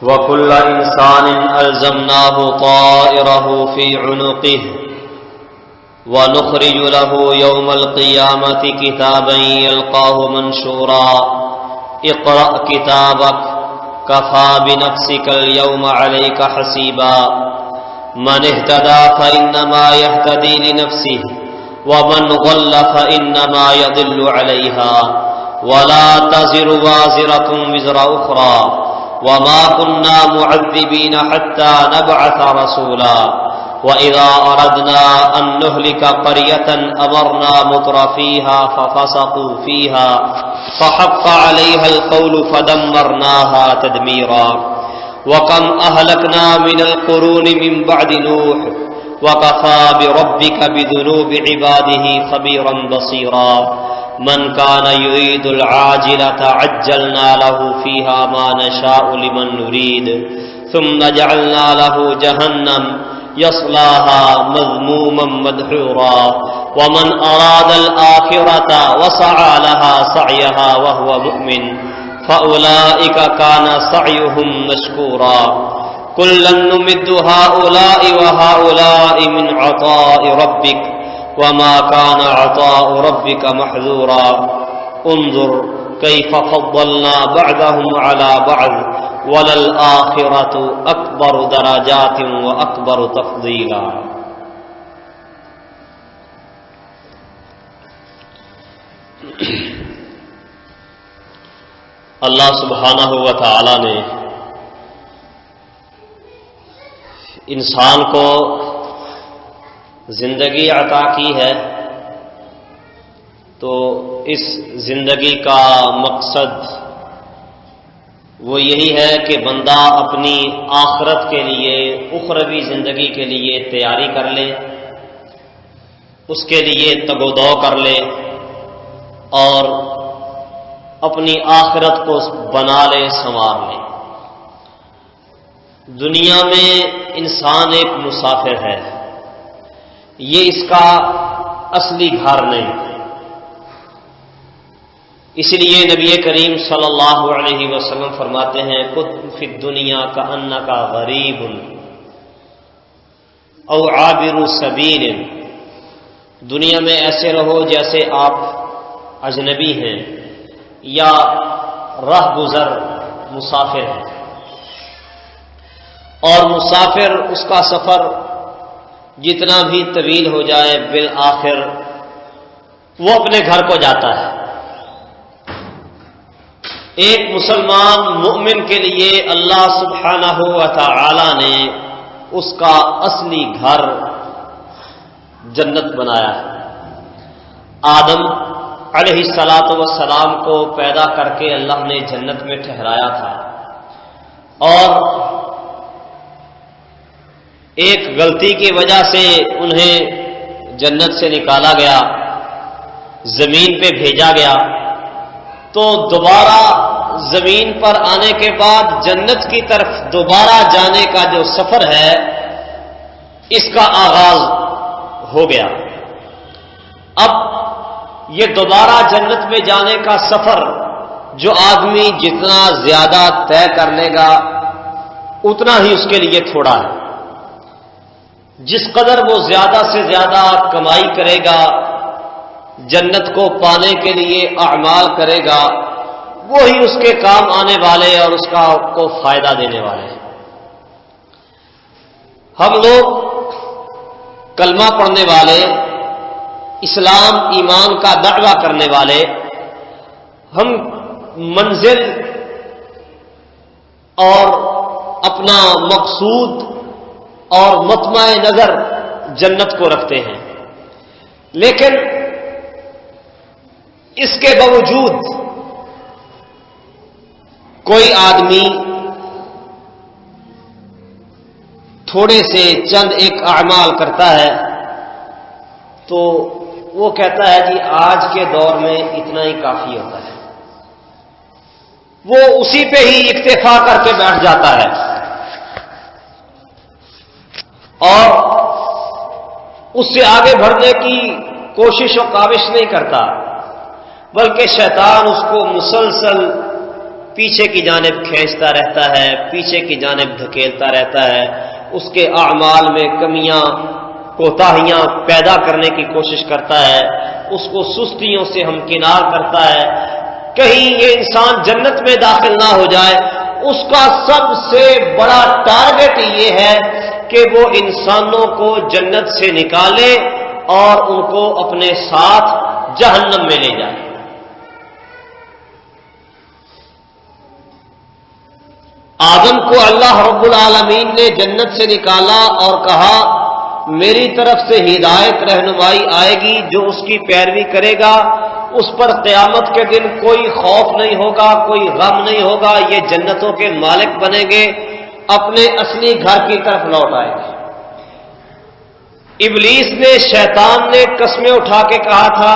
وكل إنسان ألزمناه طائره في عنقه ونخرج له يوم القيامة كتابا يلقاه منشورا اقرأ كتابك كفى بنفسك اليوم عليك حسيبا من اهتدى فإنما يهتدي لنفسه ومن ضل فإنما يضل عليها ولا تزر وازرة وزر أخرى وما كنا معذبين حتى نبعث رسولا وإذا أردنا أن نهلك قرية أمرنا مترفيها ففسقوا فيها فحق عليها القول فدمرناها تدميرا وكم أهلكنا من القرون من بعد نوح وكفى بربك بذنوب عباده خبيرا بصيرا من كان يريد العاجلة عجلنا له فيها ما نشاء لمن نريد ثم جعلنا له جهنم يصلاها مذموما مدحورا ومن أراد الآخرة وسعى لها سعيها وهو مؤمن فأولئك كان سعيهم مشكورا كلا نمد هؤلاء وهؤلاء من عطاء ربك وما كان عطاء ربك محذورا انظر كيف فضلنا بعضهم على بعض وللآخرة أكبر درجات وأكبر تفضيلا. اللہ سبحانہ و تعالی نے انسان کو زندگی عطا کی ہے تو اس زندگی کا مقصد وہ یہی ہے کہ بندہ اپنی آخرت کے لیے اخروی زندگی کے لیے تیاری کر لے، اس کے لیے تگ و دو کر لے اور اپنی آخرت کو بنا لے، سنوار لے۔ دنیا میں انسان ایک مسافر ہے، یہ اس کا اصلی گھر نہیں، اس لیے نبی کریم صلی اللہ علیہ وسلم فرماتے ہیں کن فی الدنیا کأنک غریب او عابر سبیل، دنیا میں ایسے رہو جیسے آپ اجنبی ہیں یا راہ گزر مسافر ہیں، اور مسافر اس کا سفر جتنا بھی طویل ہو جائے بالآخر وہ اپنے گھر کو جاتا ہے۔ ایک مسلمان مومن کے لیے اللہ سبحانہ و تعالی نے اس کا اصلی گھر جنت بنایا ہے۔ آدم علیہ الصلاۃ والسلام کو پیدا کر کے اللہ نے جنت میں ٹھہرایا تھا، اور ایک غلطی کی وجہ سے انہیں جنت سے نکالا گیا، زمین پہ بھیجا گیا، تو دوبارہ زمین پر آنے کے بعد جنت کی طرف دوبارہ جانے کا جو سفر ہے اس کا آغاز ہو گیا۔ اب یہ دوبارہ جنت میں جانے کا سفر جو آدمی جتنا زیادہ طے کر لے گا اتنا ہی اس کے لیے تھوڑا ہے۔ جس قدر وہ زیادہ سے زیادہ کمائی کرے گا، جنت کو پانے کے لیے اعمال کرے گا، وہی اس کے کام آنے والے اور اس کو فائدہ دینے والے ہیں۔ ہم لوگ کلمہ پڑھنے والے، اسلام ایمان کا دعویٰ کرنے والے، ہم منزل اور اپنا مقصود اور مطمع نظر جنت کو رکھتے ہیں، لیکن اس کے باوجود کوئی آدمی تھوڑے سے چند ایک اعمال کرتا ہے تو وہ کہتا ہے جی آج کے دور میں اتنا ہی کافی ہوتا ہے، وہ اسی پہ ہی اکتفا کر کے بیٹھ جاتا ہے اور اس سے آگے بڑھنے کی کوشش و کاوش نہیں کرتا، بلکہ شیطان اس کو مسلسل پیچھے کی جانب کھینچتا رہتا ہے، پیچھے کی جانب دھکیلتا رہتا ہے، اس کے اعمال میں کمیاں کوتاہیاں پیدا کرنے کی کوشش کرتا ہے، اس کو سستیوں سے ہمکنار کرتا ہے، کہیں یہ انسان جنت میں داخل نہ ہو جائے۔ اس کا سب سے بڑا ٹارگٹ یہ ہے کہ وہ انسانوں کو جنت سے نکالے اور ان کو اپنے ساتھ جہنم میں لے جائے۔ آدم کو اللہ رب العالمین نے جنت سے نکالا اور کہا میری طرف سے ہدایت رہنمائی آئے گی، جو اس کی پیروی کرے گا اس پر قیامت کے دن کوئی خوف نہیں ہوگا، کوئی غم نہیں ہوگا، یہ جنتوں کے مالک بنیں گے، اپنے اصلی گھر کی طرف لوٹ آئے گے۔ ابلیس نے، شیطان نے قسمیں اٹھا کے کہا تھا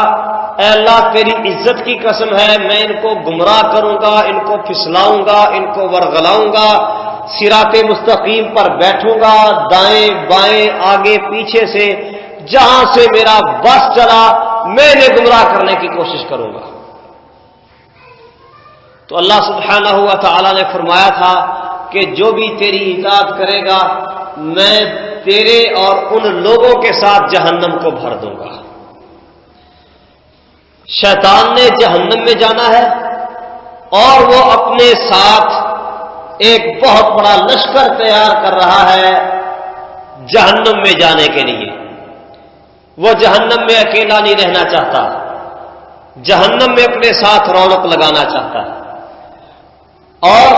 اے اللہ تیری عزت کی قسم ہے میں ان کو گمراہ کروں گا، ان کو پھسلاؤں گا، ان کو ورغلاؤں گا، صراط مستقیم پر بیٹھوں گا، دائیں بائیں آگے پیچھے سے جہاں سے میرا بس چلا میں انہیں گمراہ کرنے کی کوشش کروں گا۔ تو اللہ سبحانہ و تعالی نے فرمایا تھا کہ جو بھی تیری اطاعت کرے گا میں تیرے اور ان لوگوں کے ساتھ جہنم کو بھر دوں گا۔ شیطان نے جہنم میں جانا ہے اور وہ اپنے ساتھ ایک بہت بڑا لشکر تیار کر رہا ہے جہنم میں جانے کے لیے۔ وہ جہنم میں اکیلا نہیں رہنا چاہتا، جہنم میں اپنے ساتھ رونق لگانا چاہتا ہے۔ اور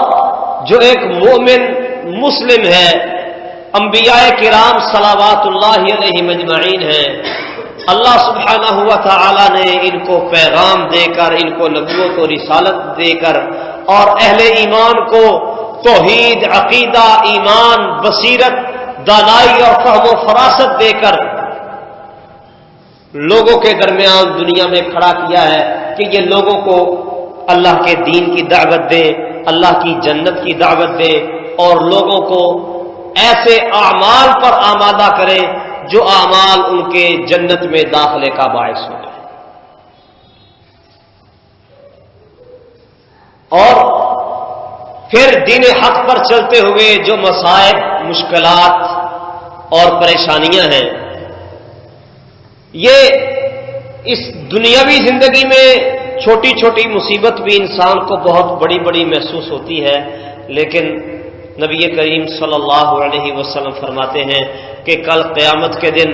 جو ایک مومن مسلم ہے، انبیاء کرام صلوات اللہ علیہم اجمعین ہیں، اللہ سبحانہ و تعالی نے ان کو پیغام دے کر، ان کو نبوت و رسالت دے کر اور اہل ایمان کو توحید، عقیدہ، ایمان، بصیرت، دانائی اور فہم و فراست دے کر لوگوں کے درمیان دنیا میں کھڑا کیا ہے کہ یہ لوگوں کو اللہ کے دین کی دعوت دے، اللہ کی جنت کی دعوت دے اور لوگوں کو ایسے اعمال پر آمادہ کرے جو اعمال ان کے جنت میں داخلے کا باعث ہو۔ اور پھر دین حق پر چلتے ہوئے جو مصائب، مشکلات اور پریشانیاں ہیں، یہ اس دنیاوی زندگی میں چھوٹی چھوٹی مصیبت بھی انسان کو بہت بڑی بڑی محسوس ہوتی ہے، لیکن نبی کریم صلی اللہ علیہ وسلم فرماتے ہیں کہ کل قیامت کے دن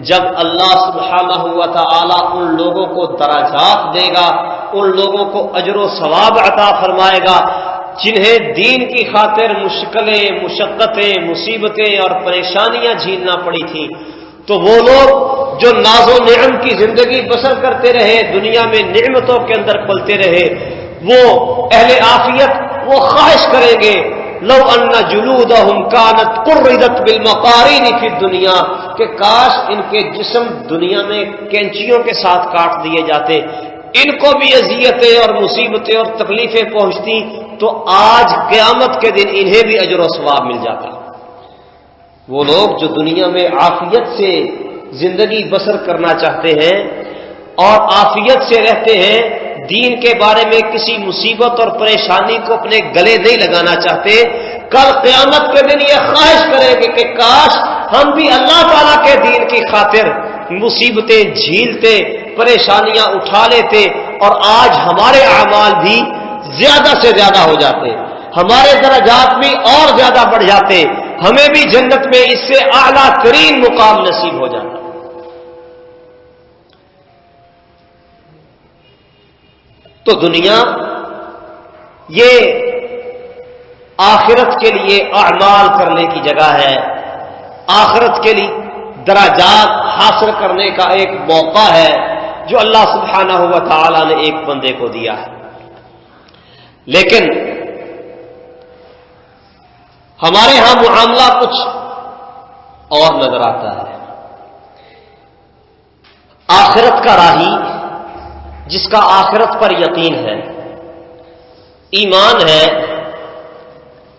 جب اللہ سبحانہ و تعالی ان لوگوں کو درجات دے گا، ان لوگوں کو اجر و ثواب عطا فرمائے گا جنہیں دین کی خاطر مشکلیں، مشقتیں، مصیبتیں اور پریشانیاں جھیلنا پڑی تھیں، تو وہ لوگ جو ناز و نعم کی زندگی بسر کرتے رہے، دنیا میں نعمتوں کے اندر پلتے رہے، وہ اہل عافیت وہ خواہش کریں گے لو ان جلودہم کانت قرضت بالمقارین فی الدنیا، کہ کاش ان کے جسم دنیا میں کینچیوں کے ساتھ کاٹ دیے جاتے، ان کو بھی اذیتیں اور مصیبتیں اور تکلیفیں پہنچتی تو آج قیامت کے دن انہیں بھی اجر و ثواب مل جاتا۔ وہ لوگ جو دنیا میں عافیت سے زندگی بسر کرنا چاہتے ہیں اور عافیت سے رہتے ہیں، دین کے بارے میں کسی مصیبت اور پریشانی کو اپنے گلے نہیں لگانا چاہتے، کل قیامت کے دن یہ خواہش کریں گے کہ کاش ہم بھی اللہ تعالیٰ کے دین کی خاطر مصیبتیں جھیلتے، پریشانیاں اٹھا لیتے اور آج ہمارے اعمال بھی زیادہ سے زیادہ ہو جاتے، ہمارے درجات بھی اور زیادہ بڑھ جاتے، ہمیں بھی جنت میں اس سے اعلیٰ ترین مقام نصیب ہو جاتا۔ تو دنیا یہ آخرت کے لیے اعمال کرنے کی جگہ ہے، آخرت کے لیے درجات حاصل کرنے کا ایک موقع ہے جو اللہ سبحانہ و تعالی نے ایک بندے کو دیا ہے۔ لیکن ہمارے ہاں معاملہ کچھ اور نظر آتا ہے۔ آخرت کا راہی جس کا آخرت پر یقین ہے، ایمان ہے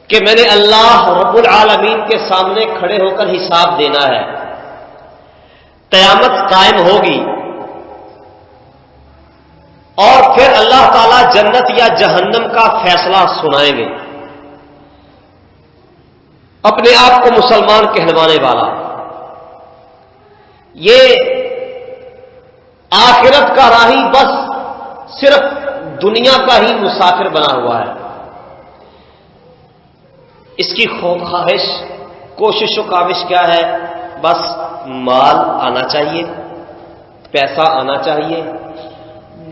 کہ میں نے اللہ رب العالمین کے سامنے کھڑے ہو کر حساب دینا ہے، قیامت قائم ہوگی اور پھر اللہ تعالیٰ جنت یا جہنم کا فیصلہ سنائیں گے. اپنے آپ کو مسلمان کہلوانے والا یہ آخرت کا راہی بس صرف دنیا کا ہی مسافر بنا ہوا ہے. اس کی خواہش، کوشش و کاوش کیا ہے؟ بس مال آنا چاہیے، پیسہ آنا چاہیے،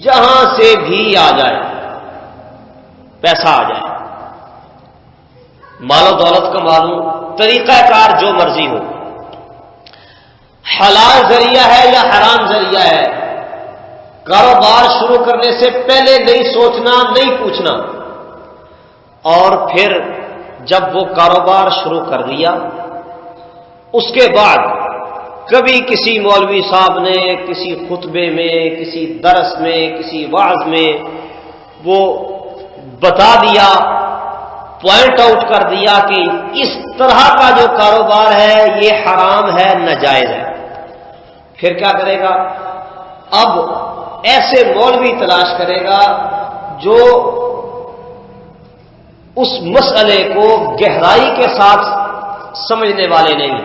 جہاں سے بھی آ جائے پیسہ آ جائے، مال و دولت کا معلوم، طریقہ کار جو مرضی ہو، حلال ذریعہ ہے یا حرام ذریعہ ہے، کاروبار شروع کرنے سے پہلے نہیں سوچنا، نہیں پوچھنا. اور پھر جب وہ کاروبار شروع کر دیا اس کے بعد کبھی کسی مولوی صاحب نے کسی خطبے میں، کسی درس میں، کسی وعظ میں وہ بتا دیا، پوائنٹ آؤٹ کر دیا کہ اس طرح کا جو کاروبار ہے یہ حرام ہے، ناجائز ہے. پھر کیا کرے گا؟ اب ایسے مولوی تلاش کرے گا جو اس مسئلے کو گہرائی کے ساتھ سمجھنے والے نہیں،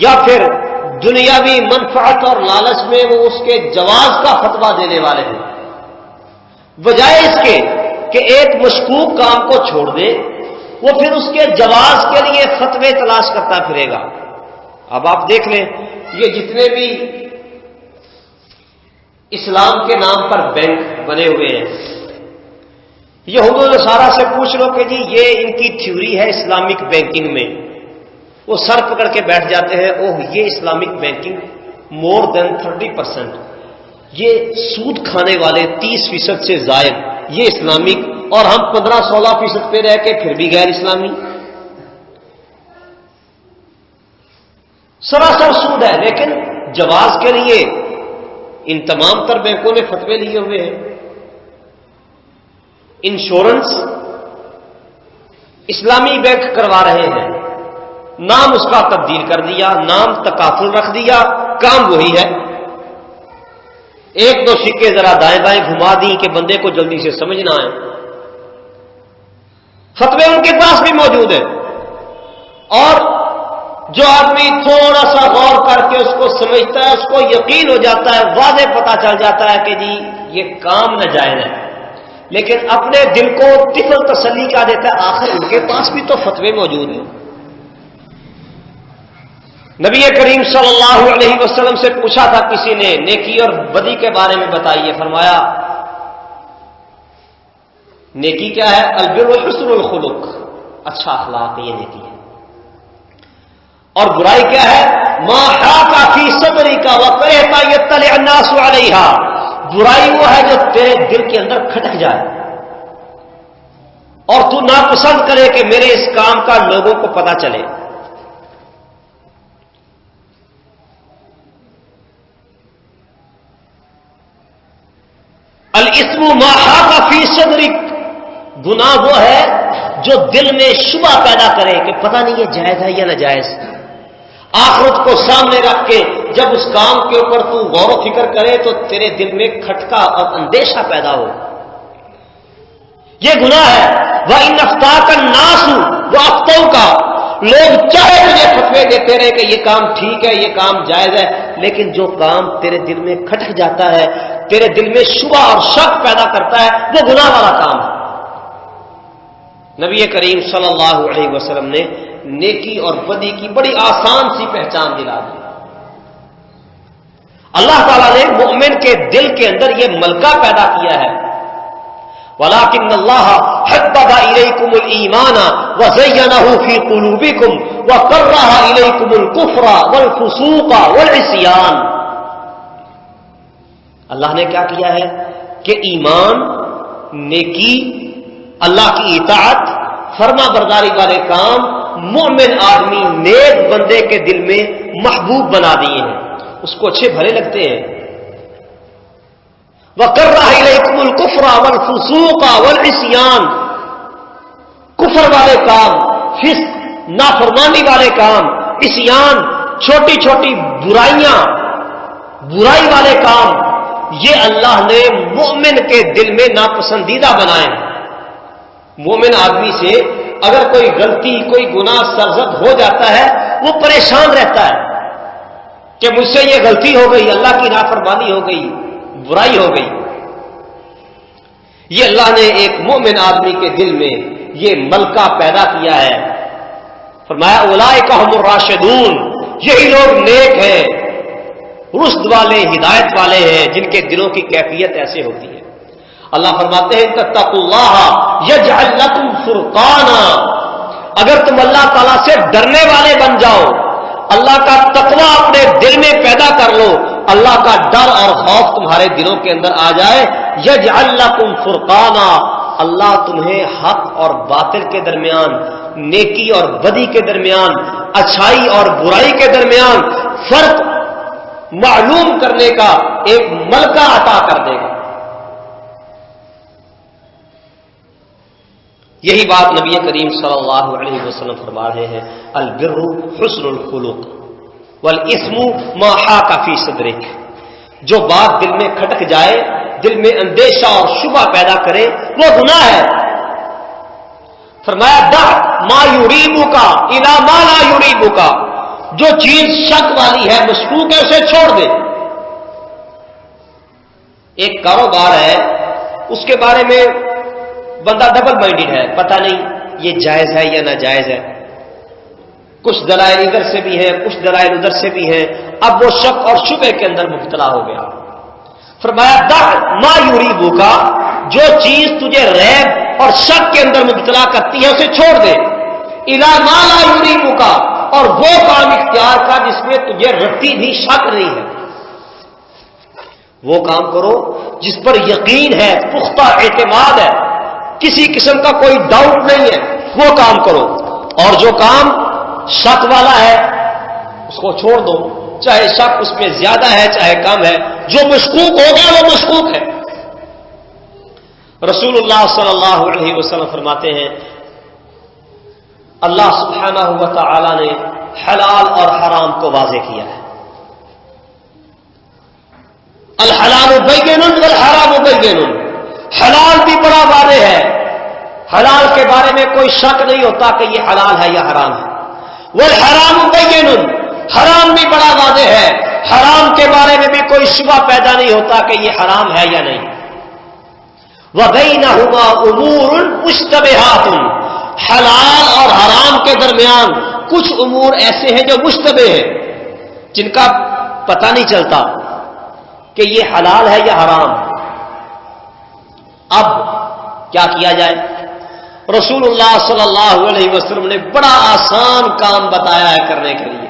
یا پھر دنیاوی منفعت اور لالچ میں وہ اس کے جواز کا فتویٰ دینے والے ہیں، بجائے اس کے کہ ایک مشکوک کام کو چھوڑ دے وہ پھر اس کے جواز کے لیے فتوے تلاش کرتا پھرے گا. اب آپ دیکھ لیں یہ جتنے بھی اسلام کے نام پر بینک بنے ہوئے ہیں، یہود و نصارہ سے پوچھ لو کہ جی یہ ان کی تھیوری ہے اسلامک بینکنگ میں، وہ سر پکڑ کے بیٹھ جاتے ہیں، اوہ یہ اسلامک بینکنگ مور دین 30%، یہ سود کھانے والے 30% سے زائد یہ اسلامک، اور ہم 15-16% پہ رہ کے پھر بھی غیر اسلامی. سراسر سود ہے. لیکن جواز کے لیے ان تمام تر بینکوں نے فتوے لیے ہوئے ہیں. انشورنس اسلامی بینک کروا رہے ہیں، نام اس کا تبدیل کر دیا، نام تکافل رکھ دیا، کام وہی ہے. ایک دو سکے ذرا دائیں بائیں گھما دی کہ بندے کو جلدی سے سمجھ نہ آئے. فتوے ان کے پاس بھی موجود ہیں، اور جو آدمی تھوڑا سا غور کر کے اس کو سمجھتا ہے، اس کو یقین ہو جاتا ہے، واضح پتا چل جاتا ہے کہ جی یہ کام ناجائز ہے، لیکن اپنے دل کو طفل تسلی کیا دیتا ہے، آخر ان کے پاس بھی تو فتوے موجود ہیں. نبی کریم صلی اللہ علیہ وسلم سے پوچھا تھا کسی نے نیکی اور بدی کے بارے میں بتائیے، فرمایا نیکی کیا ہے؟ البر حسن الخلق، اچھا اخلاق یہ نیکی ہے. اور برائی کیا ہے؟ ما حاک فی صدرک وکرہت یطلع الناس علیہا، برائی وہ ہے جو تیرے دل کے اندر کھٹک جائے اور تو ناپسند کرے کہ میرے اس کام کا لوگوں کو پتا چلے. الاسم ما حاک فی صدرک، گناہ وہ ہے جو دل میں شبہ پیدا کرے کہ پتہ نہیں یہ جائز ہے یا ناجائز. آخرت کو سامنے رکھ کے جب اس کام کے اوپر تو غور و فکر کرے تو تیرے دل میں کھٹکا اور اندیشہ پیدا ہو. یہ گناہ ہے. وَإِنْ أَفْتَاكَ النَّاسُ وَأَفْتَوْكَ، لوگ چاہے تجھے فتوے دیتے رہے کہ یہ کام ٹھیک ہے، یہ کام جائز ہے، لیکن جو کام تیرے دل میں کھٹک جاتا ہے، تیرے دل میں شبہ اور شک پیدا کرتا ہے، وہ گناہ والا کام ہے. نبی کریم صلی اللہ علیہ وسلم نے نیکی اور بدی کی بڑی آسان سی پہچان دلا دی. اللہ تعالیٰ نے مومن کے دل کے اندر یہ ملکہ پیدا کیا ہے. وَلَٰكِنَّ اللَّهَ حَبَّبَ إِلَيْكُمُ الْإِيمَانَ وَزَيَّنَهُ فِي قُلُوبِكُمْ وَكَرَّهَ إِلَيْكُمُ الْكُفْرَ وَالْفُسُوقَ وَالْعِصْيَانَ. اللہ نے کیا کیا ہے کہ ایمان، نیکی، اللہ کی اطاعت، فرما برداری والے کام مومن آدمی نیک بندے کے دل میں محبوب بنا دیے ہیں، اس کو اچھے بھلے لگتے ہیں. وَكَرَّهَ إِلَيْكُمُ الْكُفْرَ وَالْفُسُوقَ وَالْعِصْيَانَ، کفر والے کام، فسق، نافرمانی والے کام، عصیان، چھوٹی چھوٹی برائیاں، برائی والے کام، یہ اللہ نے مومن کے دل میں ناپسندیدہ بنائے ہیں۔ مومن آدمی سے اگر کوئی غلطی کوئی گناہ سرزد ہو جاتا ہے وہ پریشان رہتا ہے کہ مجھ سے یہ غلطی ہو گئی، اللہ کی نافرمانی ہو گئی، برائی ہو گئی۔ یہ اللہ نے ایک مومن آدمی کے دل میں یہ ملکہ پیدا کیا ہے۔ فرمایا اولئک ھم الراشدون، یہی لوگ نیک ہیں، رشد والے، ہدایت والے ہیں، جن کے دلوں کی کیفیت ایسے ہوتی ہے۔ اللہ فرماتے ہیں تتقوا اللہ یجعل لکم فرقانا، اگر تم اللہ تعالیٰ سے ڈرنے والے بن جاؤ، اللہ کا تقوی اپنے دل میں پیدا کر لو، اللہ کا ڈر اور خوف تمہارے دلوں کے اندر آ جائے، یجعل لکم فرقانا، اللہ تمہیں حق اور باطل کے درمیان، نیکی اور بدی کے درمیان، اچھائی اور برائی کے درمیان فرق معلوم کرنے کا ایک ملکہ عطا کر دے گا۔ یہی بات نبی کریم صلی اللہ علیہ وسلم فرما رہے ہیں، البر حسن الخلق والاسم ما حاک فی صدرک، جو بات دل میں کھٹک جائے، دل میں اندیشہ اور شبہ پیدا کرے، وہ گناہ ہے۔ فرمایا دع ما یریبک الی ما لا یریبک، جو چیز شک والی ہے، مشکوک ہے، اسے چھوڑ دے۔ ایک کاروبار ہے، اس کے بارے میں بندہ ڈبل مائنڈڈ ہے، پتہ نہیں یہ جائز ہے یا ناجائز ہے، کچھ دلائل ادھر سے بھی ہیں، کچھ دلائل ادھر سے بھی ہیں، اب وہ شک اور شبہ کے اندر مبتلا ہو گیا۔ فرمایا دع ما یریبک، جو چیز تجھے ریب اور شک کے اندر مبتلا کرتی ہے اسے چھوڑ دے، الی ما لا یریبک، اور وہ کام اختیار کا جس میں تجھے رتی بھی شک نہیں ہے، وہ کام کرو جس پر یقین ہے، پختہ اعتماد ہے، کسی قسم کا کوئی ڈاؤٹ نہیں ہے، وہ کام کرو، اور جو کام شک والا ہے اس کو چھوڑ دو، چاہے شک اس میں زیادہ ہے چاہے کم ہے، جو مشکوک ہو گیا وہ مشکوک ہے۔ رسول اللہ صلی اللہ علیہ وسلم فرماتے ہیں اللہ سبحانہ و تعالی نے حلال اور حرام کو واضح کیا ہے، الحلال بین والحرام بین، حلال بھی بڑا واضح ہے، حلال کے بارے میں کوئی شک نہیں ہوتا کہ یہ حلال ہے یا حرام ہے، والحرام بین، حرام بھی بڑا واضح ہے، حرام کے بارے میں بھی کوئی شبہ پیدا نہیں ہوتا کہ یہ حرام ہے یا نہیں، وبینہما امور مشتبہات، حلال اور حرام کے درمیان کچھ امور ایسے ہیں جو مشتبہ ہیں، جن کا پتہ نہیں چلتا کہ یہ حلال ہے یا حرام۔ اب کیا کیا جائے؟ رسول اللہ صلی اللہ علیہ وسلم نے بڑا آسان کام بتایا ہے کرنے کے لیے۔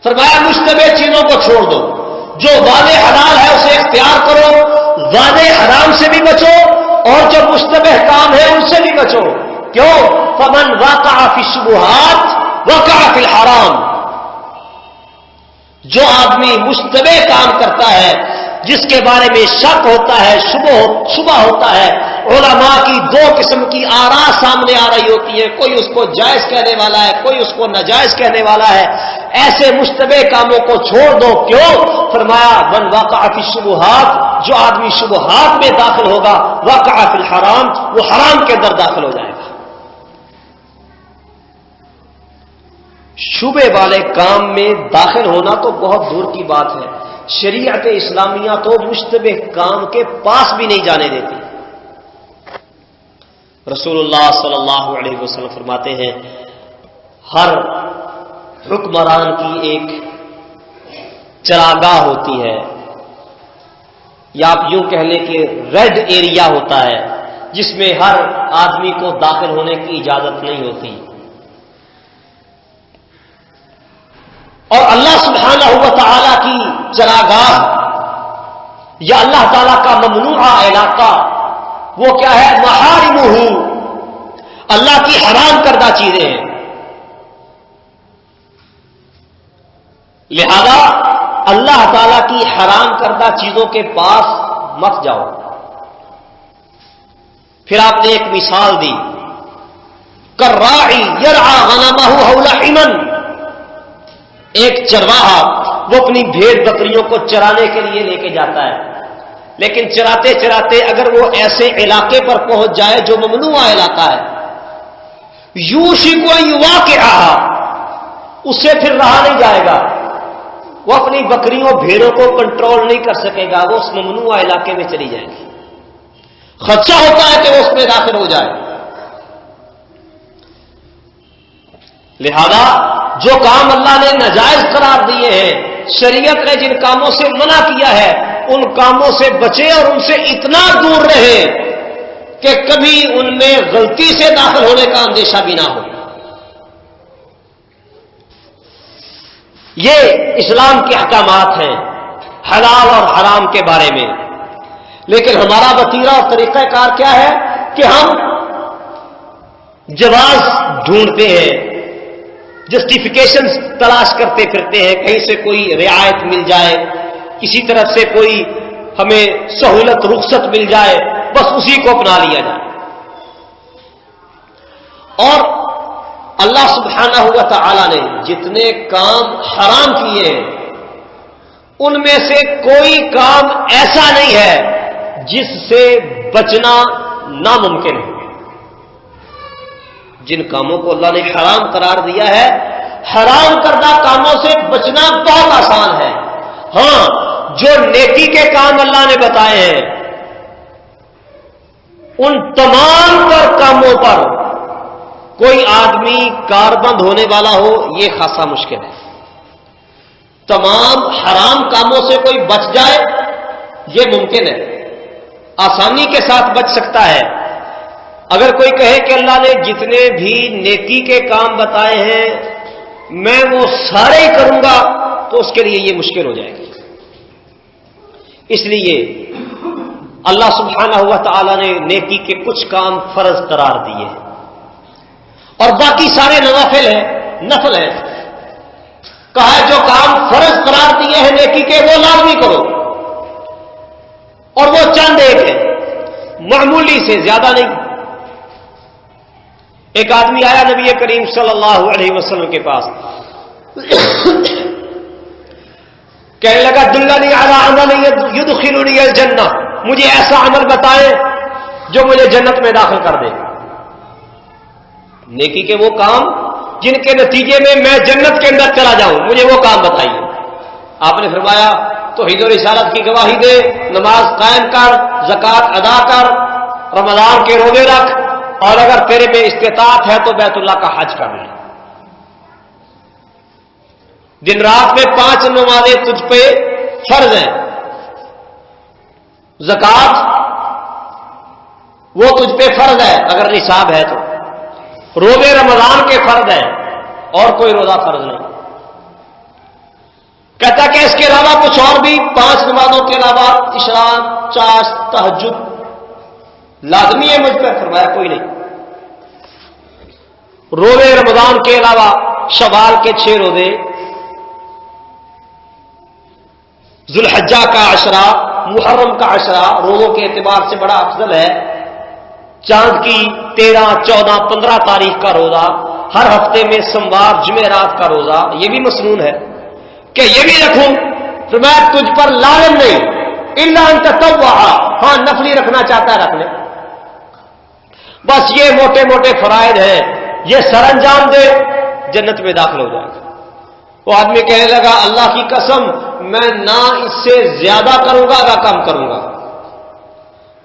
فرمایا مشتبہ چیزوں کو چھوڑ دو، جو واضح حلال ہے اسے اختیار کرو، واضح حرام سے بھی بچو، اور جو مشتبہ کام ہے ان سے بھی بچو۔ کیوں؟ فمن وقع فی الشبہات وقع فی الحرام، جو آدمی مشتبہ کام کرتا ہے، جس کے بارے میں شک ہوتا ہے، شبہ ہوتا ہے، علماء کی دو قسم کی آراء سامنے آ رہی ہوتی ہے، کوئی اس کو جائز کہنے والا ہے، کوئی اس کو ناجائز کہنے والا ہے، ایسے مشتبہ کاموں کو چھوڑ دو۔ کیوں؟ فرمایا من وقع فی الشبہات، جو آدمی شبہات میں داخل ہوگا، وقع فی الحرام، وہ حرام کے اندر داخل ہو جائے گا۔ شبے والے کام میں داخل ہونا تو بہت دور کی بات ہے، شریعت اسلامیہ تو مشتبہ کام کے پاس بھی نہیں جانے دیتی۔ رسول اللہ صلی اللہ علیہ وسلم فرماتے ہیں ہر حکمران کی ایک چراگاہ ہوتی ہے، یا آپ یوں کہہ لیں کہ ریڈ ایریا ہوتا ہے، جس میں ہر آدمی کو داخل ہونے کی اجازت نہیں ہوتی، اور اللہ سبحانہ و تعالی کی چراگاہ یا اللہ تعالی کا ممنوع علاقہ وہ کیا ہے؟ محارمہ، اللہ کی حرام کردہ چیزیں ہیں۔ لہذا اللہ تعالی کی حرام کردہ چیزوں کے پاس مت جاؤ۔ پھر آپ نے ایک مثال دی، کالراعی یرعی غنمہ حول حمن، ایک چرواہا وہ اپنی بھیڑ بکریوں کو چرانے کے لیے لے کے جاتا ہے، لیکن چراتے چراتے اگر وہ ایسے علاقے پر پہنچ جائے جو ممنوع علاقہ ہے، یوشک ان یواقعھا، اس سے پھر رہا نہیں جائے گا، وہ اپنی بکریوں بھیڑوں کو کنٹرول نہیں کر سکے گا، وہ اس ممنوع علاقے میں چلی جائے گی، خدشہ ہوتا ہے کہ وہ اس میں داخل ہو جائے۔ لہذا جو کام اللہ نے ناجائز قرار دیے ہیں، شریعت نے جن کاموں سے منع کیا ہے، ان کاموں سے بچے اور ان سے اتنا دور رہے کہ کبھی ان میں غلطی سے داخل ہونے کا اندیشہ بھی نہ ہو۔ یہ اسلام کے احکامات ہیں حلال اور حرام کے بارے میں، لیکن ہمارا وتیرہ اور طریقہ کار کیا ہے کہ ہم جواز ڈھونڈتے ہیں، جسٹیفیکیشن تلاش کرتے پھرتے ہیں، کہیں سے کوئی رعایت مل جائے، کسی طرف سے کوئی ہمیں سہولت رخصت مل جائے، بس اسی کو اپنا لیا جائے۔ اور اللہ سبحانہ و تعالی نے جتنے کام حرام کیے ہیں ان میں سے کوئی کام ایسا نہیں ہے جس سے بچنا ناممکن ہے۔ جن کاموں کو اللہ نے حرام قرار دیا ہے، حرام کردہ کاموں سے بچنا بہت آسان ہے۔ ہاں، جو نیکی کے کام اللہ نے بتائے ہیں ان تمام پر کاموں پر کوئی آدمی کاربند ہونے والا ہو، یہ خاصا مشکل ہے۔ تمام حرام کاموں سے کوئی بچ جائے یہ ممکن ہے، آسانی کے ساتھ بچ سکتا ہے۔ اگر کوئی کہے کہ اللہ نے جتنے بھی نیکی کے کام بتائے ہیں میں وہ سارے ہی کروں گا، تو اس کے لیے یہ مشکل ہو جائے گی۔ اس لیے اللہ سبحانہ و تعالی نے نیکی کے کچھ کام فرض قرار دیے ہیں اور باقی سارے نوافل ہیں، نفل ہیں۔ کہا ہے جو کام فرض قرار دیے ہیں نیکی کے وہ لازمی کرو، اور وہ چند ایک ہے، معمولی سے زیادہ نہیں۔ ایک آدمی آیا نبی کریم صلی اللہ علیہ وسلم کے پاس، کہنے لگا دلنی علی عمل یدخلنی الجنہ، مجھے ایسا عمل بتائیں جو مجھے جنت میں داخل کر دے۔ نیکی کے وہ کام جن کے نتیجے میں میں جنت کے اندر چلا جاؤں، مجھے وہ کام بتائیے۔ آپ نے فرمایا توحید و رسالت کی گواہی دے، نماز قائم کر، زکوٰۃ ادا کر، رمضان کے روزے رکھ، اور اگر تیرے میں استطاعت ہے تو بیت اللہ کا حج کر لے۔ دن رات میں 5 نمازیں تجھ پہ فرض ہیں، زکوٰۃ وہ تجھ پہ فرض ہے اگر نصاب ہے تو، روزے رمضان کے فرض ہیں اور کوئی روزہ فرض نہیں۔ کہتا کہ اس کے علاوہ کچھ اور بھی 5 نمازوں کے علاوہ اشراق، چاشت، تہجد لازمی ہے مجھ پر؟ فرمایا کوئی نہیں۔ روزے رمضان کے علاوہ شوال کے 6 روزے، ذوالحجہ کا عشرہ، محرم کا عشرہ روزوں کے اعتبار سے بڑا افضل ہے، چاند کی 13، 14، 15 تاریخ کا روزہ، ہر ہفتے میں سوموار، جمعرات کا روزہ، یہ بھی مسنون ہے کہ یہ بھی رکھوں؟ فرمایا تجھ پر لازم نہیں، الا ان تطوع، ہاں نفلی رکھنا چاہتا ہے رکھ لے، بس یہ موٹے موٹے فرائض ہیں، یہ سر انجام دے، جنت میں داخل ہو جائے گا۔ وہ آدمی کہنے لگا اللہ کی قسم میں نہ اس سے زیادہ کروں گا نہ کم کروں گا۔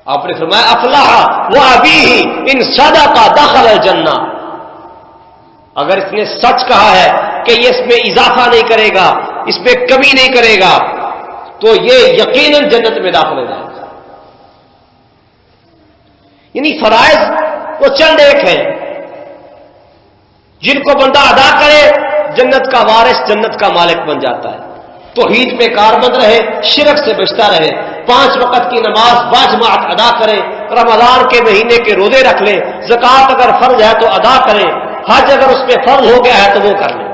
آپ نے فرمایا افلاح وہ ابھی ہی ان صدق دخل الجنہ، اگر اس نے سچ کہا ہے کہ یہ اس میں اضافہ نہیں کرے گا، اس میں کمی نہیں کرے گا، تو یہ یقیناً جنت میں داخل ہو جائے گا۔ یعنی فرائض وہ چند ایک ہیں جن کو بندہ ادا کرے جنت کا وارث، جنت کا مالک بن جاتا ہے۔ توحید پہ کاربند رہے، شرک سے بچتا رہے، 5 وقت کی نماز باجماعت ادا کرے، رمضان کے مہینے کے روزے رکھ لے، زکوٰۃ اگر فرض ہے تو ادا کرے، حج اگر اس پہ فرض ہو گیا ہے تو وہ کر لے،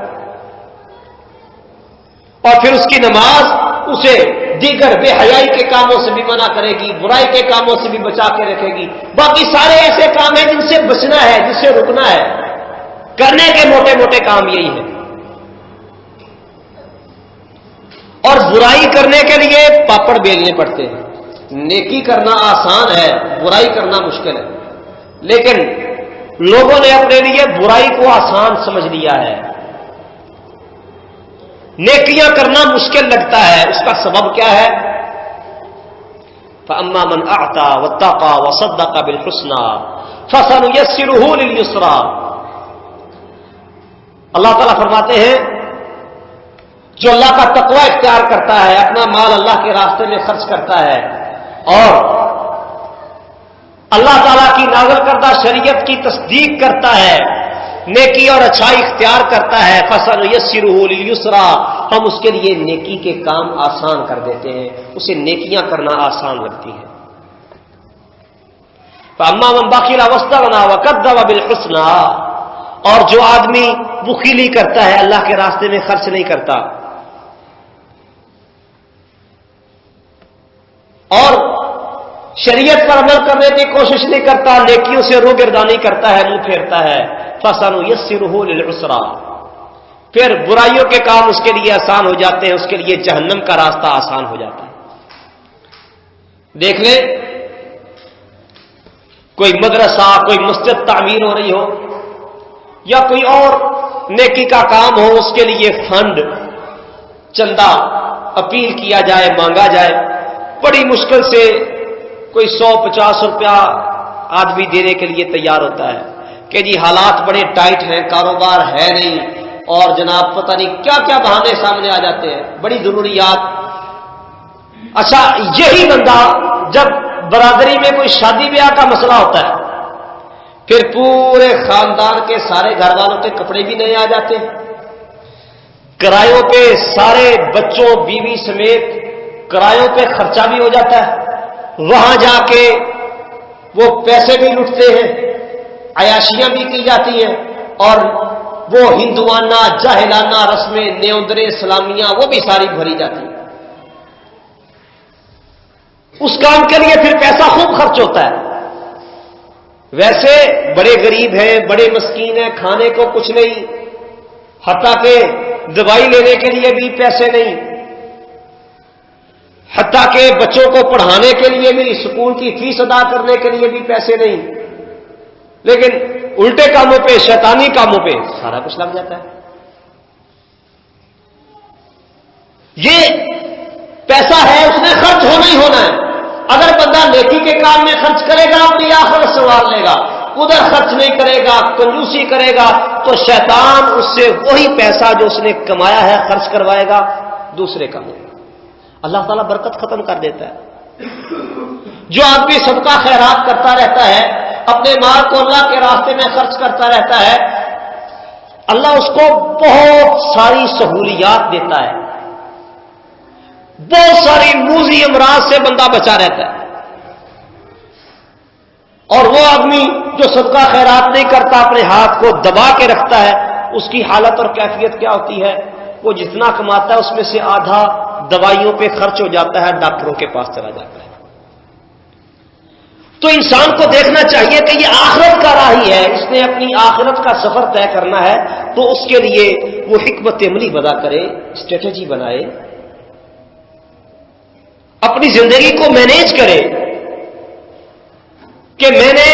اور پھر اس کی نماز اسے دیگر بے حیائی کے کاموں سے بھی منع کرے گی، برائی کے کاموں سے بھی بچا کے رکھے گی۔ باقی سارے ایسے کام ہیں جن سے بچنا ہے، جس سے رکنا ہے، کرنے کے موٹے موٹے کام یہی ہے۔ اور برائی کرنے کے لیے پاپڑ بیلنے پڑتے ہیں. نیکی کرنا آسان ہے، برائی کرنا مشکل ہے. لیکن لوگوں نے اپنے لیے برائی کو آسان سمجھ لیا ہے. نیکیاں کرنا مشکل لگتا ہے. اس کا سبب کیا ہے؟ فَأَمَّا مَنْ أَعْطَىٰ وَاتَّقَىٰ وَصَدَّقَ بِالْحُسْنَىٰ فَسَنُيَسِّرُهُ لِلْيُسْرَىٰ. اللہ تعالیٰ فرماتے ہیں جو اللہ کا تقوی اختیار کرتا ہے، اپنا مال اللہ کے راستے میں خرچ کرتا ہے اور اللہ تعالیٰ کی نازل کردہ شریعت کی تصدیق کرتا ہے، نیکی اور اچھائی اختیار کرتا ہے، فَسَنُيَسِّرُهُ لِلْيُسْرَىٰ، ہم اس کے لیے نیکی کے کام آسان کر دیتے ہیں، اسے نیکیاں کرنا آسان لگتی ہیں. فَأَمَّا مَنْ بَخِلَ وَاسْتَغْنَىٰ وَكَذَّبَ بِالْحُسْنَىٰ، اور جو آدمی بخیلی کرتا ہے، اللہ کے راستے میں خرچ نہیں کرتا اور شریعت پر عمل کرنے کی کوشش نہیں کرتا، نیکیوں سے روگردانی کرتا ہے، منہ پھیرتا ہے، فَسَنُيَسِّرُهُ لِلْعُسْرَىٰ، پھر برائیوں کے کام اس کے لیے آسان ہو جاتے ہیں، اس کے لیے جہنم کا راستہ آسان ہو جاتا ہے. دیکھ لیں کوئی مدرسہ، کوئی مسجد تعمیر ہو رہی ہو یا کوئی اور نیکی کا کام ہو، اس کے لیے فنڈ، چندہ اپیل کیا جائے، مانگا جائے، بڑی مشکل سے کوئی 100-50 روپیہ آدمی دینے کے لیے تیار ہوتا ہے کہ جی حالات بڑے ٹائٹ ہیں، کاروبار ہے نہیں، اور جناب پتہ نہیں کیا کیا بہانے سامنے آ جاتے ہیں، بڑی ضروریات. اچھا، یہی بندہ جب برادری میں کوئی شادی بیاہ کا مسئلہ ہوتا ہے، پھر پورے خاندان کے سارے گھر والوں کے کپڑے بھی نئے آ جاتے ہیں، کرایوں پہ سارے بچوں بیوی سمیت کرایوں پہ خرچہ بھی ہو جاتا ہے، وہاں جا کے وہ پیسے بھی لٹتے ہیں، عیاشیاں بھی کی جاتی ہیں، اور وہ ہندوانہ جاہلانہ رسمیں، نیوندرے، سلامیاں، وہ بھی ساری بھری جاتی ہیں. اس کام کے لیے پھر پیسہ خوب خرچ ہوتا ہے. ویسے بڑے غریب ہیں، بڑے مسکین ہیں، کھانے کو کچھ نہیں، حتیٰ کہ دوائی لینے کے لیے بھی پیسے نہیں، حتیٰ کہ بچوں کو پڑھانے کے لیے بھی، اسکول کی فیس ادا کرنے کے لیے بھی پیسے نہیں. لیکن الٹے کاموں پہ، شیطانی کاموں پہ سارا کچھ لگ جاتا ہے. یہ پیسہ ہے، اس نے خرچ ہونا ہی ہونا ہے. اگر بندہ نیکی کے کام میں خرچ کرے گا، اپنی آخرت سنوار لے گا. ادھر خرچ نہیں کرے گا، کنجوسی کرے گا، تو شیطان اس سے وہی پیسہ جو اس نے کمایا ہے خرچ کروائے گا دوسرے کاموں میں. اللہ تعالیٰ برکت ختم کر دیتا ہے. جو آدمی صدقہ خیرات کرتا رہتا ہے، اپنے مال کو اللہ کے راستے میں خرچ کرتا رہتا ہے، اللہ اس کو بہت ساری سہولیات دیتا ہے، بہت ساری موذی امراض سے بندہ بچا رہتا ہے. اور وہ آدمی جو صدقہ خیرات نہیں کرتا، اپنے ہاتھ کو دبا کے رکھتا ہے، اس کی حالت اور کیفیت کیا ہوتی ہے؟ وہ جتنا کماتا ہے اس میں سے آدھا دوائیوں پہ خرچ ہو جاتا ہے، ڈاکٹروں کے پاس چلا جاتا ہے. تو انسان کو دیکھنا چاہیے کہ یہ آخرت کا راہی ہے، اس نے اپنی آخرت کا سفر طے کرنا ہے، تو اس کے لیے وہ حکمت عملی بنا کرے، اسٹریٹجی بنائے، اپنی زندگی کو مینیج کرے کہ میں نے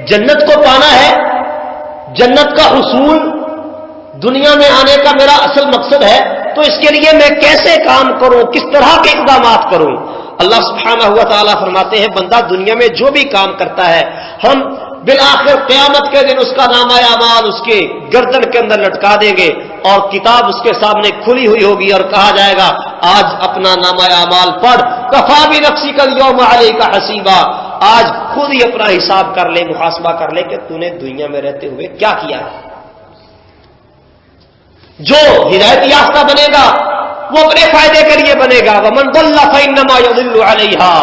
جنت کو پانا ہے، جنت کا حصول دنیا میں آنے کا میرا اصل مقصد ہے، تو اس کے لیے میں کیسے کام کروں، کس طرح کے اقدامات کروں. اللہ سبحانہ ہوا تعالیٰ فرماتے ہیں بندہ دنیا میں جو بھی کام کرتا ہے، ہم بالآخر قیامت کے دن اس کا نامہ اعمال اس کے گردن کے اندر لٹکا دیں گے، اور کتاب اس کے سامنے کھلی ہوئی ہوگی، اور کہا جائے گا آج اپنا نامہ اعمال پڑھ، کفا بنفسک الیوم علیک حسیبا، آج خود ہی اپنا حساب کر لے، محاسبہ کر لے کہ تو نے دنیا میں رہتے ہوئے کیا کیا ہے. جو ہدایت یافتہ بنے گا وہ اپنے فائدے کے لیے بنے گا، ومن ضل فانما یضل علیہا،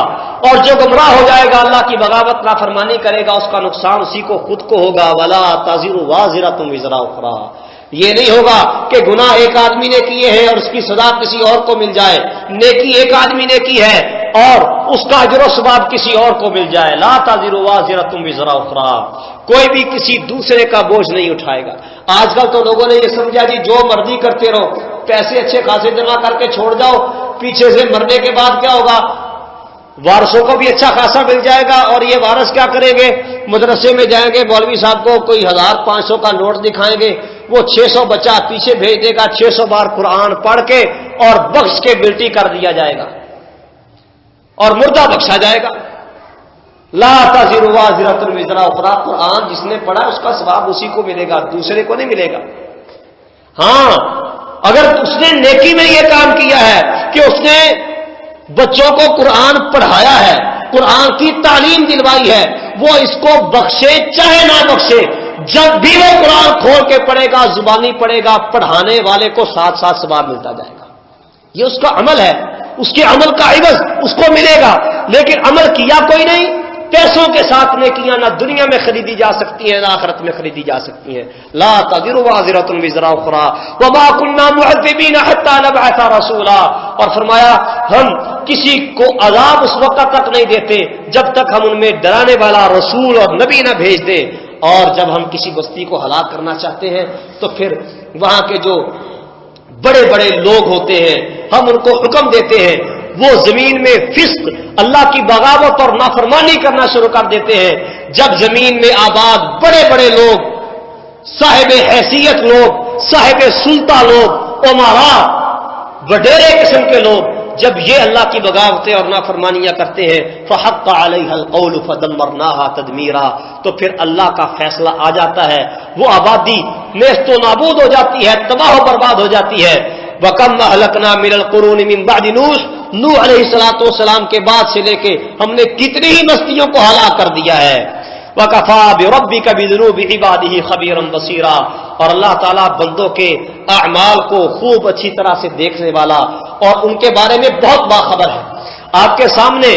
اور جو گمراہ ہو جائے گا، اللہ کی بغاوت نافرمانی کرے گا، اس کا نقصان اسی کو خود کو ہوگا. ولا تزر وازرۃ وزر اخرى، یہ نہیں ہوگا کہ گناہ ایک آدمی نے کیے ہیں اور اس کی سزا کسی اور کو مل جائے، نیکی ایک آدمی نے کی ہے اور اس کا اجر و ثواب کسی اور کو مل جائے. لا تزر وازرۃ وزر اخرى، کوئی بھی کسی دوسرے کا بوجھ نہیں اٹھائے گا. آج کل تو لوگوں نے یہ سمجھا جی جو مرضی کرتے رہو، پیسے اچھے خاصے جمع کر کے چھوڑ جاؤ، پیچھے سے مرنے کے بعد کیا ہوگا؟ وارثوں کو بھی اچھا خاصا مل جائے گا، اور یہ وارث کیا کریں گے؟ مدرسے میں جائیں گے، مولوی صاحب کو کوئی 1500 کا نوٹ دکھائیں گے، وہ 600 بچہ پیچھے بھیج دے گا، 600 بار قرآن پڑھ کے اور بخش کے بلٹی کر دیا جائے گا اور مردہ بخشا جائے گا۔ لا تزر وازرۃ وزر اخرى، قرآن جس نے پڑھا اس کا ثواب اسی کو ملے گا، دوسرے کو نہیں ملے گا۔ ہاں اگر اس نے نیکی میں یہ کام کیا ہے کہ اس نے بچوں کو قرآن پڑھایا ہے، قرآن کی تعلیم دلوائی ہے، وہ اس کو بخشے چاہے نہ بخشے، جب بھی وہ قرآن کھول کے پڑھے گا، زبانی پڑھے گا، پڑھانے والے کو ساتھ ساتھ ثواب ملتا جائے گا۔ یہ اس کا عمل ہے، اس کے عمل کا عوض اس کو ملے گا۔ لیکن عمل کیا کوئی نہیں، پیسوں کے ساتھ نیکیاں نہ دنیا میں خریدی جا سکتی ہیں نہ آخرت میں خریدی جا سکتی ہیں۔ لا تزر وازرۃ وزر اخرى وما كنا معذبین حتى نبعث رسولا، اور فرمایا ہم کسی کو عذاب اس وقت تک نہیں دیتے جب تک ہم ان میں ڈرانے والا رسول اور نبی نہ بھیج دیں، اور جب ہم کسی بستی کو ہلاک کرنا چاہتے ہیں تو پھر وہاں کے جو بڑے بڑے لوگ ہوتے ہیں ہم ان کو حکم دیتے ہیں، وہ زمین میں فسق، اللہ کی بغاوت اور نافرمانی کرنا شروع کر دیتے ہیں۔ جب زمین میں آباد بڑے بڑے لوگ، صاحب حیثیت لوگ، صاحب سلطہ لوگ، امراء، وڈیرے قسم کے لوگ جب یہ اللہ کی بغاوتیں اور نافرمانیاں کرتے ہیں، فحق علیہا القول فدمرناها تدمیرا، تو پھر اللہ کا فیصلہ آ جاتا ہے، وہ آبادی نیست و نابود ہو جاتی ہے، تباہ و برباد ہو جاتی ہے۔ وَكَمْ أَهْلَكْنَا مِنَ الْقُرُونِ مِنْ بَعْدِ نُوحٍ، نوح علیہ السلام کے بعد سے لے کے ہم نے کتنی ہی بستیوں کو ہلاک کر دیا ہے۔ وَكَفَى بِرَبِّكَ بِذُنُوبِ عِبَادِهِ خَبِيرًا بَصِيرًا، اور اللہ تعالیٰ بندوں کے اعمال کو خوب اچھی طرح سے دیکھنے والا اور ان کے بارے میں بہت باخبر ہے۔ آپ کے سامنے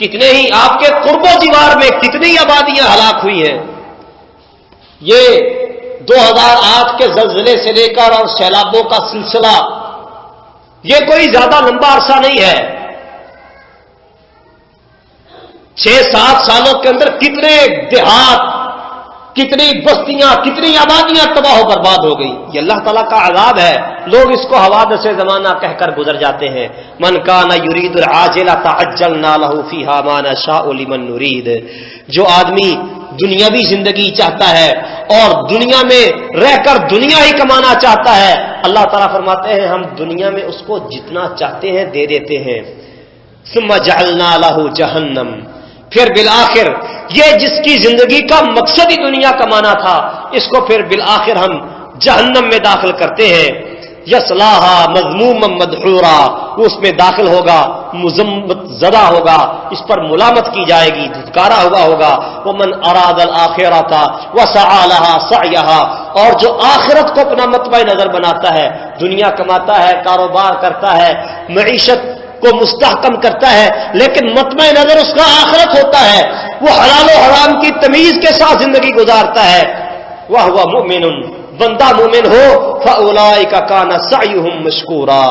کتنے ہی، آپ کے قرب و جوار میں کتنی آبادیاں ہلاک ہوئی ہیں۔ یہ 2008 کے زلزلے سے لے کر اور سیلابوں کا سلسلہ یہ کوئی زیادہ لمبا عرصہ نہیں ہے، 6-7 سالوں کے اندر کتنے دیہات، کتنی بستیاں، کتنی آبادیاں تباہ و برباد ہو گئی۔ یہ اللہ تعالیٰ کا عذاب ہے، لوگ اس کو حوادث زمانہ کہہ کر گزر جاتے ہیں۔ من کان یرید العاجلۃ عجلنا له فیھا ما نشاء لمن نرید، جو آدمی دنیاوی زندگی چاہتا ہے اور دنیا میں رہ کر دنیا ہی کمانا چاہتا ہے، اللہ تعالیٰ فرماتے ہیں ہم دنیا میں اس کو جتنا چاہتے ہیں دے دیتے ہیں۔ ثم جعلنا له جہنم، پھر بالآخر یہ جس کی زندگی کا مقصد ہی دنیا کمانا تھا، اس کو پھر بالآخر ہم جہنم میں داخل کرتے ہیں۔ یصلاھا مذموما مدحورا، وہ اس میں داخل ہوگا، مذمت زدہ ہوگا، اس پر ملامت کی جائے گی، دھتکارا ہوا ہوگا۔ ومن اراد الاخرۃ وسعى لها سعيها، اور جو آخرت کو اپنا مطمع نظر بناتا ہے، دنیا کماتا ہے، کاروبار کرتا ہے، معیشت کو مستحکم کرتا ہے، لیکن مطمع نظر اس کا آخرت ہوتا ہے، وہ حلال و حرام کی تمیز کے ساتھ زندگی گزارتا ہے، وَهُوَ مُؤْمِنٌ، بندہ مومن ہو، فَأُولَٰئِكَ كَانَ سَعْيُهُمْ مَشْكُورًا،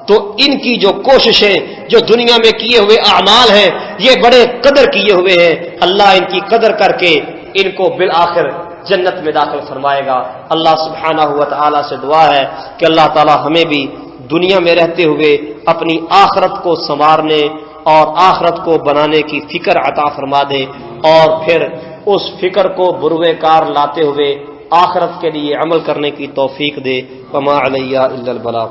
تو ان کی جو کوششیں، جو دنیا میں کیے ہوئے اعمال ہیں، یہ بڑے قدر کیے ہوئے ہیں، اللہ ان کی قدر کر کے ان کو بالآخر جنت میں داخل فرمائے گا۔ اللہ سبحانہ و تعالی سے دعا ہے کہ اللہ تعالی ہمیں بھی دنیا میں رہتے ہوئے اپنی آخرت کو سنوارنے اور آخرت کو بنانے کی فکر عطا فرما دے، اور پھر اس فکر کو بروئے کار لاتے ہوئے آخرت کے لیے عمل کرنے کی توفیق دے۔ وما علیہ الا البلاغ۔